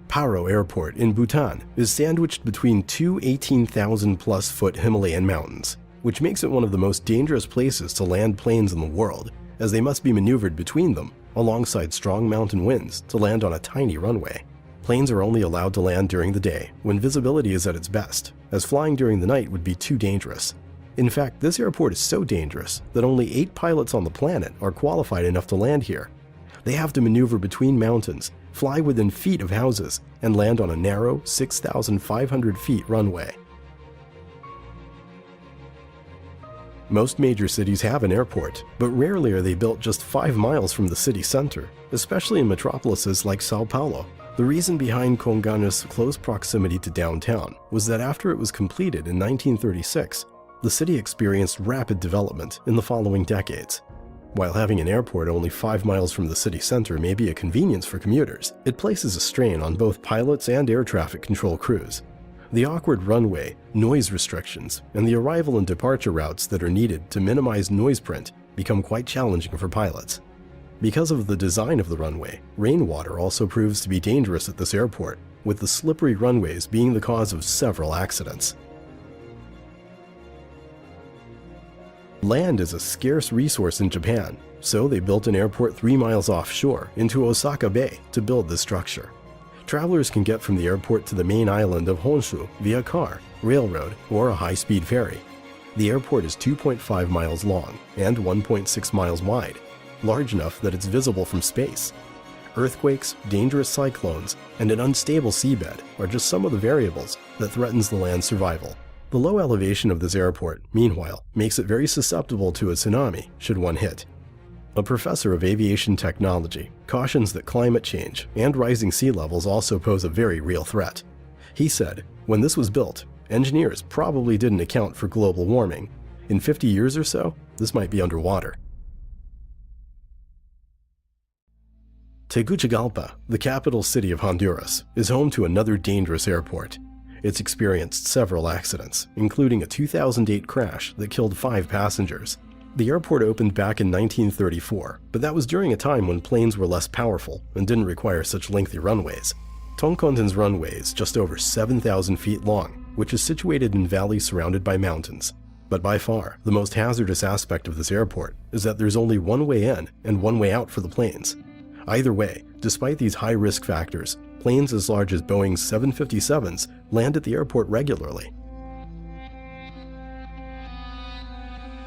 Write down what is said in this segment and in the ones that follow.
Paro Airport in Bhutan is sandwiched between two 18,000-plus foot Himalayan mountains, which makes it one of the most dangerous places to land planes in the world, as they must be maneuvered between them alongside strong mountain winds to land on a tiny runway. Planes are only allowed to land during the day when visibility is at its best, as flying during the night would be too dangerous. In fact, this airport is so dangerous that only 8 pilots on the planet are qualified enough to land here. They have to maneuver between mountains, fly within feet of houses, and land on a narrow 6,500 feet runway. Most major cities have an airport, but rarely are they built just 5 miles from the city center, especially in metropolises like Sao Paulo. The reason behind Congonhas' close proximity to downtown was that after it was completed in 1936, the city experienced rapid development in the following decades. While having an airport only 5 miles from the city center may be a convenience for commuters, it places a strain on both pilots and air traffic control crews. The awkward runway, noise restrictions, and the arrival and departure routes that are needed to minimize noise print become quite challenging for pilots. Because of the design of the runway, rainwater also proves to be dangerous at this airport, with the slippery runways being the cause of several accidents. Land is a scarce resource in Japan, so they built an airport 3 miles offshore into Osaka Bay to build this structure. Travelers can get from the airport to the main island of Honshu via car, railroad, or a high-speed ferry. The airport is 2.5 miles long and 1.6 miles wide, large enough that it's visible from space. Earthquakes, dangerous cyclones, and an unstable seabed are just some of the variables that threatens the land's survival. The low elevation of this airport, meanwhile, makes it very susceptible to a tsunami should one hit. A professor of aviation technology cautions that climate change and rising sea levels also pose a very real threat. He said, when this was built, engineers probably didn't account for global warming. In 50 years or so, this might be underwater. Tegucigalpa, the capital city of Honduras, is home to another dangerous airport. It's experienced several accidents, including a 2008 crash that killed 5 passengers. The airport opened back in 1934, but that was during a time when planes were less powerful and didn't require such lengthy runways. Toncontin's runway is just over 7,000 feet long, which is situated in valleys surrounded by mountains. But by far, the most hazardous aspect of this airport is that there's only one way in and one way out for the planes. Either way, despite these high risk factors, planes as large as Boeing's 757s land at the airport regularly.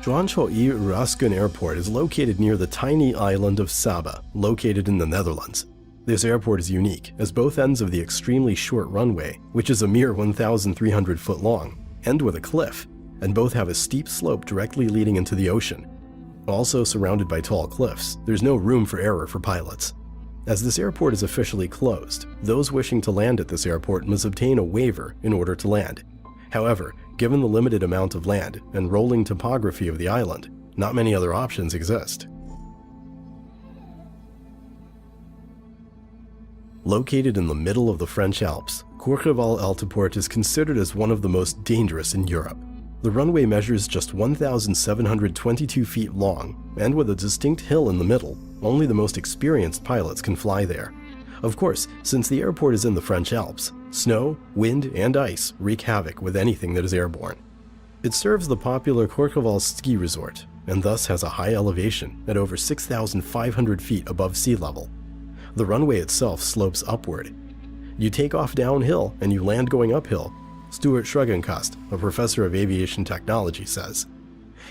Juancho Yrausquin Airport is located near the tiny island of Saba, located in the Netherlands. This airport is unique, as both ends of the extremely short runway, which is a mere 1,300 foot long, end with a cliff, and both have a steep slope directly leading into the ocean. Also surrounded by tall cliffs, there's no room for error for pilots. As this airport is officially closed, those wishing to land at this airport must obtain a waiver in order to land. However, given the limited amount of land and rolling topography of the island, not many other options exist. Located in the middle of the French Alps, Courchevel Altiport is considered as one of the most dangerous in Europe. The runway measures just 1,722 feet long, and with a distinct hill in the middle, only the most experienced pilots can fly there. Of course, since the airport is in the French Alps, snow, wind, and ice wreak havoc with anything that is airborne. It serves the popular Courchevel ski resort, and thus has a high elevation at over 6,500 feet above sea level. The runway itself slopes upward. You take off downhill and you land going uphill, Stuart Schregenkast, a professor of aviation technology, says.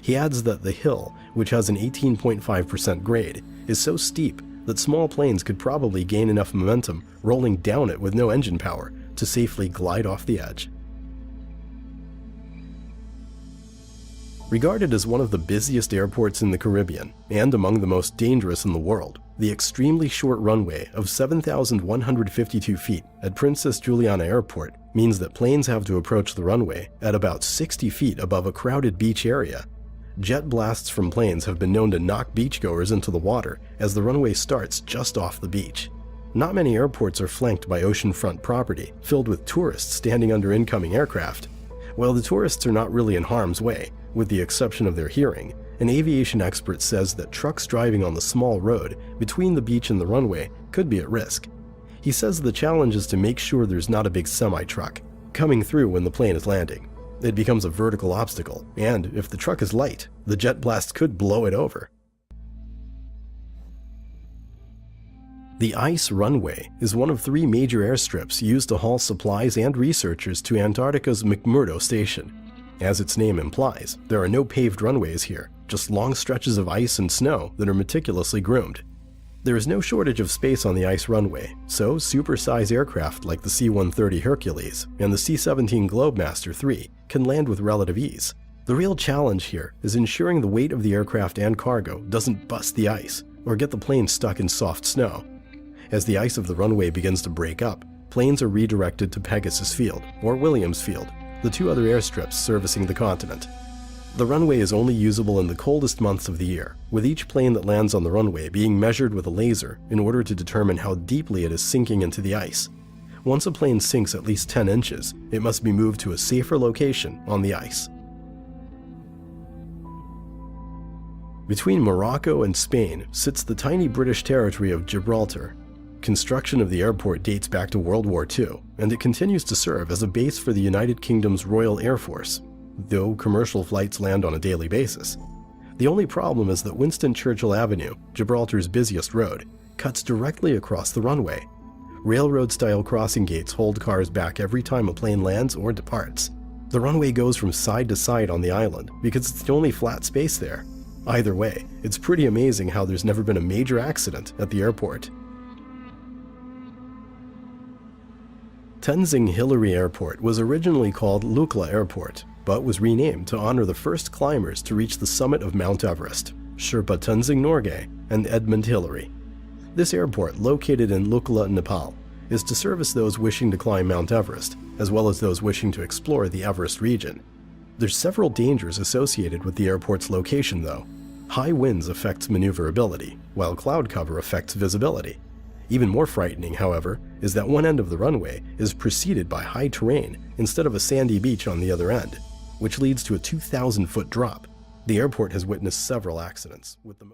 He adds that the hill, which has an 18.5% grade, is so steep that small planes could probably gain enough momentum rolling down it with no engine power to safely glide off the edge. Regarded as one of the busiest airports in the Caribbean and among the most dangerous in the world, the extremely short runway of 7,152 feet at Princess Juliana Airport means that planes have to approach the runway at about 60 feet above a crowded beach area. Jet blasts from planes have been known to knock beachgoers into the water as the runway starts just off the beach. Not many airports are flanked by oceanfront property filled with tourists standing under incoming aircraft. While the tourists are not really in harm's way, with the exception of their hearing, an aviation expert says that trucks driving on the small road between the beach and the runway could be at risk. He says the challenge is to make sure there's not a big semi-truck coming through when the plane is landing. It becomes a vertical obstacle, and if the truck is light, the jet blast could blow it over. The Ice Runway is one of 3 major airstrips used to haul supplies and researchers to Antarctica's McMurdo Station. As its name implies, there are no paved runways here, just long stretches of ice and snow that are meticulously groomed. There is no shortage of space on the Ice Runway, so supersize aircraft like the C-130 Hercules and the C-17 Globemaster III can land with relative ease. The real challenge here is ensuring the weight of the aircraft and cargo doesn't bust the ice or get the plane stuck in soft snow. As the ice of the runway begins to break up, planes are redirected to Pegasus Field or Williams Field, the 2 other airstrips servicing the continent. The runway is only usable in the coldest months of the year, with each plane that lands on the runway being measured with a laser in order to determine how deeply it is sinking into the ice. Once a plane sinks at least 10 inches, it must be moved to a safer location on the ice. Between Morocco and Spain sits the tiny British territory of Gibraltar. Construction of the airport dates back to World War II, and it continues to serve as a base for the United Kingdom's Royal Air Force, though commercial flights land on a daily basis. The only problem is that Winston Churchill Avenue, Gibraltar's busiest road, cuts directly across the runway. Railroad-style crossing gates hold cars back every time a plane lands or departs. The runway goes from side to side on the island because it's the only flat space there. Either way, it's pretty amazing how there's never been a major accident at the airport. Tenzing-Hillary Airport was originally called Lukla Airport, but was renamed to honor the first climbers to reach the summit of Mount Everest, Sherpa Tenzing Norgay and Edmund Hillary. This airport, located in Lukla, Nepal, is to service those wishing to climb Mount Everest, as well as those wishing to explore the Everest region. There's several dangers associated with the airport's location, though. High winds affect maneuverability, while cloud cover affects visibility. Even more frightening, however, is that one end of the runway is preceded by high terrain instead of a sandy beach on the other end, which leads to a 2,000-foot drop. The airport has witnessed several accidents with the